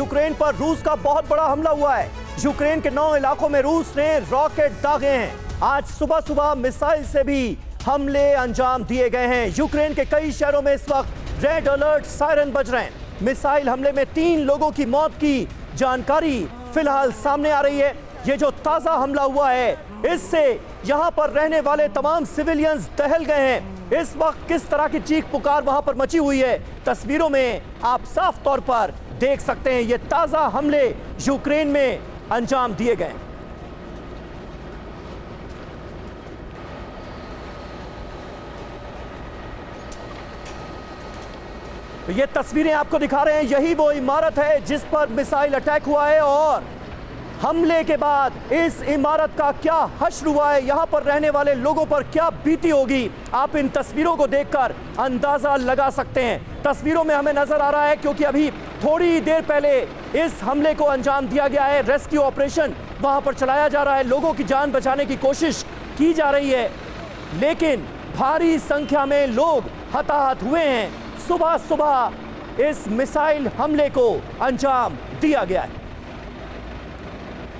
Ukraine पर रूस का बहुत बड़ा हमला हुआ है। यूक्रेन के 9 इलाकों में रूस ने रॉकेट दागे हैं। आज सुबह सुबह मिसाइल से भी हमले अंजाम दिए गए हैं। यूक्रेन के कई शहरों में इस वक्त रेड अलर्ट सायरन बज रहे हैं। मिसाइल हमले में 3 लोगों की मौत की जानकारी फिलहाल सामने आ रही है। ये जो ताजा हमला हुआ है, इससे यहां पर रहने वाले तमाम सिविलियंस दहल गए हैं। इस वक्त किस तरह की चीख पुकार वहां पर मची हुई है, तस्वीरों में आप साफ तौर पर देख सकते हैं। ये ताजा हमले यूक्रेन में अंजाम दिए गए। ये तस्वीरें आपको दिखा रहे हैं, यही वो इमारत है जिस पर मिसाइल अटैक हुआ है और हमले के बाद इस इमारत का क्या हश्र हुआ है, यहां पर रहने वाले लोगों पर क्या बीती होगी, आप इन तस्वीरों को देखकर अंदाजा लगा सकते हैं। तस्वीरों में हमें नजर आ रहा है क्योंकि अभी थोड़ी देर पहले इस हमले को अंजाम दिया गया है। रेस्क्यू ऑपरेशन वहां पर चलाया जा रहा है, लोगों की जान बचाने की कोशिश की जा रही है, लेकिन भारी संख्या में लोग हताहत हुए हैं। सुबह सुबह इस मिसाइल हमले को अंजाम दिया गया है।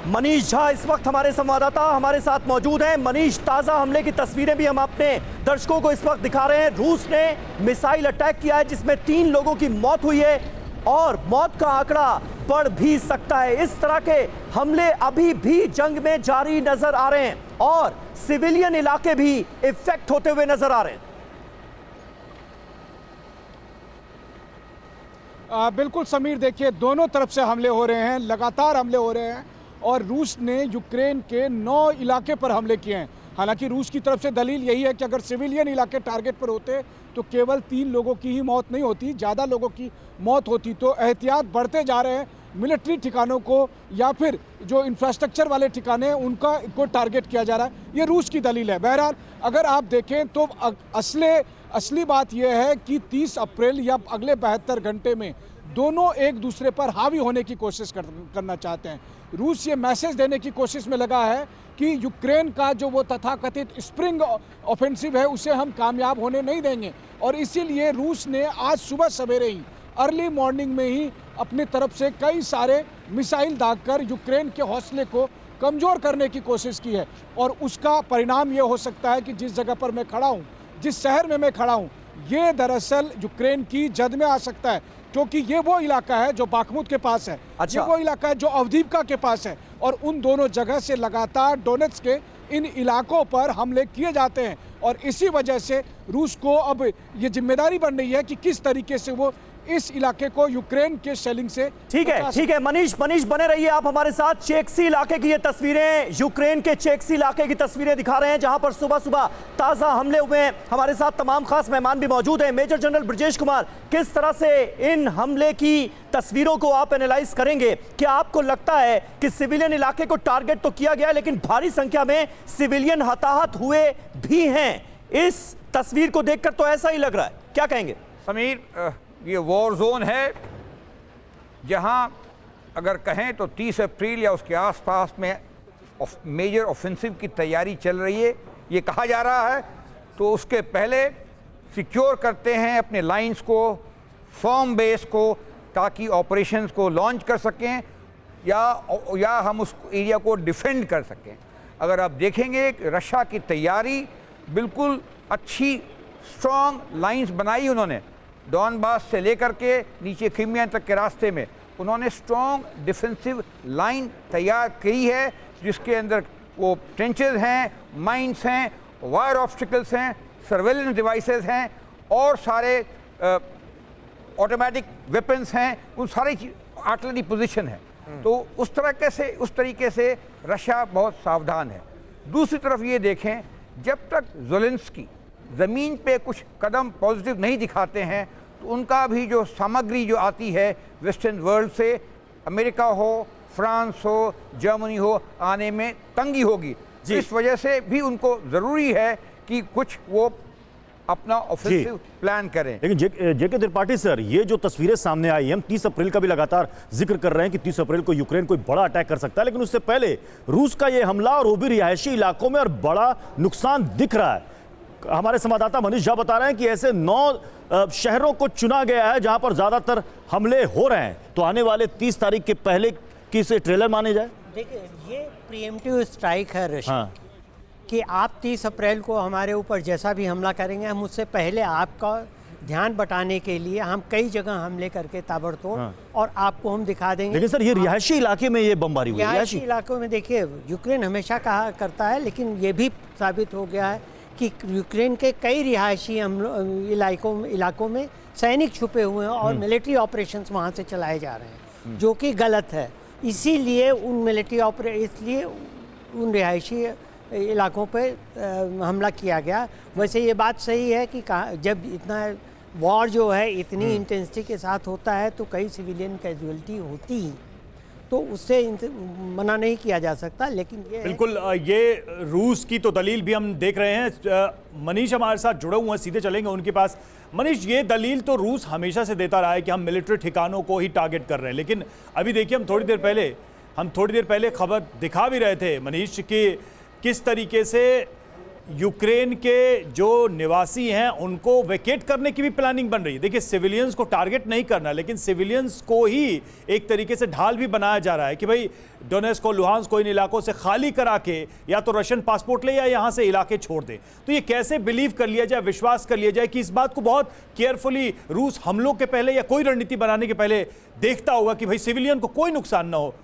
मनीष झा इस वक्त हमारे संवाददाता हमारे साथ मौजूद हैं। मनीष, ताजा हमले की तस्वीरें भी हम अपने दर्शकों को इस वक्त दिखा रहे हैं। रूस ने मिसाइल अटैक किया है जिसमें 3 लोगों की मौत हुई है और मौत का आंकड़ा बढ़ भी सकता है। इस तरह के हमले अभी भी जंग में जारी नजर आ रहे हैं और सिविलियन इलाके भी इफेक्ट होते हुए नजर आ रहे हैं। बिल्कुल समीर, देखिए दोनों तरफ से हमले हो रहे हैं, लगातार हमले हो रहे हैं और रूस ने यूक्रेन के 9 इलाके पर हमले किए हैं। हालांकि रूस की तरफ से दलील यही है कि अगर सिविलियन इलाके टारगेट पर होते तो केवल 3 लोगों की ही मौत नहीं होती, ज़्यादा लोगों की मौत होती। तो एहतियात बढ़ते जा रहे हैं, मिलिट्री ठिकानों को या फिर जो इंफ्रास्ट्रक्चर वाले ठिकाने हैं उनका को टारगेट किया जा रहा है, ये रूस की दलील है। बहरहाल अगर आप देखें तो असली बात यह है कि 30 अप्रैल या अगले 72 घंटे में दोनों एक दूसरे पर हावी होने की कोशिश करना चाहते हैं। रूस ये मैसेज देने की कोशिश में लगा है कि यूक्रेन का जो वो तथाकथित स्प्रिंग ऑफेंसिव है उसे हम कामयाब होने नहीं देंगे और इसीलिए रूस ने आज सुबह सवेरे ही अर्ली मॉर्निंग में ही अपनी तरफ से कई सारे मिसाइल दागकर यूक्रेन के हौसले को कमज़ोर करने की कोशिश की है। और उसका परिणाम ये हो सकता है कि जिस जगह पर मैं खड़ा हूँ, जिस शहर में मैं खड़ा हूँ, ये दरअसल यूक्रेन की जद में आ सकता है क्योंकि ये वो इलाका है जो बाखमुत के पास है। अच्छा। ये वो इलाका है जो अवदीवका के पास है और उन दोनों जगह से लगातार डोनेट्स्क के इन इलाकों पर हमले किए जाते हैं और इसी वजह से रूस को अब ये जिम्मेदारी बन रही है कि किस तरीके से वो इस इलाके को यूक्रेन के शेलिंग से। ठीक है मनीष बने रहिए आप हमारे साथ। चेक्सी इलाके की ये तस्वीरें, यूक्रेन के चेक्सी इलाके की तस्वीरें दिखा रहे हैं जहां पर सुबह सुबह ताजा हमले हुए हैं। हमारे साथ तमाम खास मेहमान भी मौजूद हैं। मेजर जनरल ब्रजेश कुमार, किस तरह से इन हमले की तस्वीरों को आप एनालाइज करेंगे? क्या आपको लगता है कि सिविलियन इलाके को टारगेट तो किया गया लेकिन भारी संख्या में सिविलियन हताहत हुए भी हैं? इस तस्वीर को देखकर तो ऐसा ही लग रहा है, क्या कहेंगे? समीर, ये वॉर जोन है जहां अगर कहें तो 30 अप्रैल या उसके आसपास में मेजर ऑफेंसिव की तैयारी चल रही है, ये कहा जा रहा है। तो उसके पहले सिक्योर करते हैं अपने लाइंस को, फर्म बेस को, ताकि ऑपरेशंस को लॉन्च कर सकें या हम उस एरिया को डिफेंड कर सकें। अगर आप देखेंगे रशिया की तैयारी बिल्कुल अच्छी स्ट्रॉन्ग लाइंस बनाई उन्होंने, डॉनबास से लेकर के नीचे क्रीमिया तक के रास्ते में उन्होंने स्ट्रॉन्ग डिफेंसिव लाइन तैयार की है जिसके अंदर वो ट्रेंचेस हैं, माइंस हैं, वायर ऑब्स्टिकल्स हैं, सर्वेलेंस डिवाइसेस हैं और सारे ऑटोमेटिक वेपन्स हैं, उन सारी आर्टिलरी पोजीशन है। तो उस तरीके से रशिया बहुत सावधान है। दूसरी तरफ ये देखें, जब तक ज़ेलेंस्की ज़मीन पे कुछ कदम पॉजिटिव नहीं दिखाते हैं तो उनका भी जो सामग्री जो आती है वेस्टर्न वर्ल्ड से, अमेरिका हो, फ्रांस हो, जर्मनी हो, आने में तंगी होगी। इस वजह से भी उनको ज़रूरी है कि कुछ वो अपना ऑफेंसिव प्लान करें। लेकिन जेके त्रिपाठी सर, ये जो तस्वीरें सामने आई हैं, हम 30 अप्रैल का भी लगातार जिक्र कर रहे हैं कि 30 अप्रैल को यूक्रेन कोई बड़ा अटैक कर सकता है, लेकिन उससे पहले रूस का ये हमला और वो भी रिहायशी इलाकों में और बड़ा नुकसान दिख रहा है। हमारे संवाददाता मनीष झा बता रहे हैं कि ऐसे 9 शहरों को चुना गया है जहां पर ज्यादातर हमले हो रहे हैं। तो आने वाले 30 तारीख के पहले किसे ट्रेलर माने जाए? देखिए, ये प्रीएम्प्टिव स्ट्राइक है रशिया हाँ। कि आप 30 अप्रैल को हमारे ऊपर जैसा भी हमला करेंगे, हम उससे पहले आपका ध्यान बटाने के लिए हम कई जगह हमले करके ताबड़तोड़ और आपको हम दिखा देंगे। लेकिन सर, ये रिहायशी इलाके में ये बमबारी हुई है। रिहायशी इलाकों में देखिए, यूक्रेन हमेशा कहा करता है, लेकिन ये भी साबित हो गया है कि यूक्रेन के कई रिहायशी इलाकों में सैनिक छुपे हुए हैं और मिलिट्री ऑपरेशंस वहाँ से चलाए जा रहे हैं, जो कि गलत है। इसीलिए उन रिहायशी इलाकों पे हमला किया गया। वैसे ये बात सही है कि जब इतना वॉर जो है इतनी इंटेंसिटी के साथ होता है तो कई सिविलियन कैजुअलिटी होती ही, तो उससे मना नहीं किया जा सकता। लेकिन ये बिल्कुल, ये रूस की तो दलील भी हम देख रहे हैं। मनीष हमारे साथ जुड़े हुए हैं, सीधे चलेंगे उनके पास। मनीष, ये दलील तो रूस हमेशा से देता रहा है कि हम मिलिट्री ठिकानों को ही टारगेट कर रहे हैं, लेकिन अभी देखिए हम थोड़ी देर पहले खबर दिखा भी रहे थे मनीष कि किस तरीके से यूक्रेन के जो निवासी हैं उनको वेकेट करने की भी प्लानिंग बन रही है। देखिए, सिविलियंस को टारगेट नहीं करना, लेकिन सिविलियंस को ही एक तरीके से ढाल भी बनाया जा रहा है कि भाई डोनेट्स्क को, लुहांस्क को, इन इलाकों से खाली करा के या तो रशियन पासपोर्ट ले या यहाँ से इलाके छोड़ दे। तो ये कैसे बिलीव कर लिया जाए, विश्वास कर लिया जाए कि इस बात को बहुत केयरफुली रूस हमलों के पहले या कोई रणनीति बनाने के पहले देखता होगा कि भाई सिविलियन को कोई नुकसान ना हो?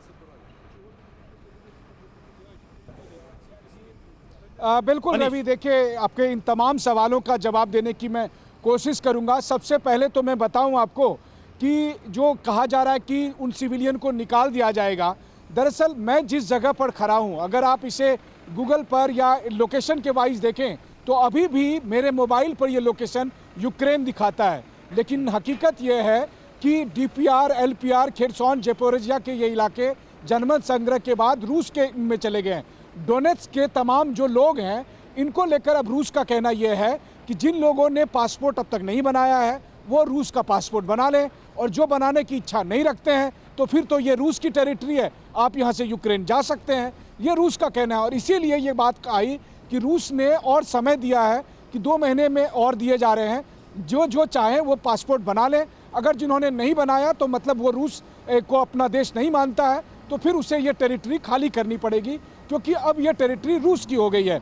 बिल्कुल रवि, देखिए, आपके इन तमाम सवालों का जवाब देने की मैं कोशिश करूंगा। सबसे पहले तो मैं बताऊं आपको कि जो कहा जा रहा है कि उन सिविलियन को निकाल दिया जाएगा, दरअसल मैं जिस जगह पर खड़ा हूं, अगर आप इसे गूगल पर या लोकेशन के वाइज देखें तो अभी भी मेरे मोबाइल पर ये लोकेशन यूक्रेन दिखाता है। लेकिन हकीकत ये है कि डीपीआर, एलपीआर, खेरसॉन, ज़ेपोरिज़िया के ये इलाके जनमत संग्रह के बाद रूस के में चले गए हैं। डोनेट्स्क के तमाम जो लोग हैं, इनको लेकर अब रूस का कहना यह है कि जिन लोगों ने पासपोर्ट अब तक नहीं बनाया है वो रूस का पासपोर्ट बना लें, और जो बनाने की इच्छा नहीं रखते हैं तो फिर तो ये रूस की टेरिटरी है, आप यहाँ से यूक्रेन जा सकते हैं। ये रूस का कहना है, और इसीलिए ये बात आई कि रूस ने और समय दिया है कि 2 महीने में और दिए जा रहे हैं। जो चाहें वो पासपोर्ट बना लें। अगर जिन्होंने नहीं बनाया तो मतलब वो रूस को अपना देश नहीं मानता है, तो फिर उसे ये टेरिटरी खाली करनी पड़ेगी, क्योंकि अब ये टेरिटरी रूस की हो गई है।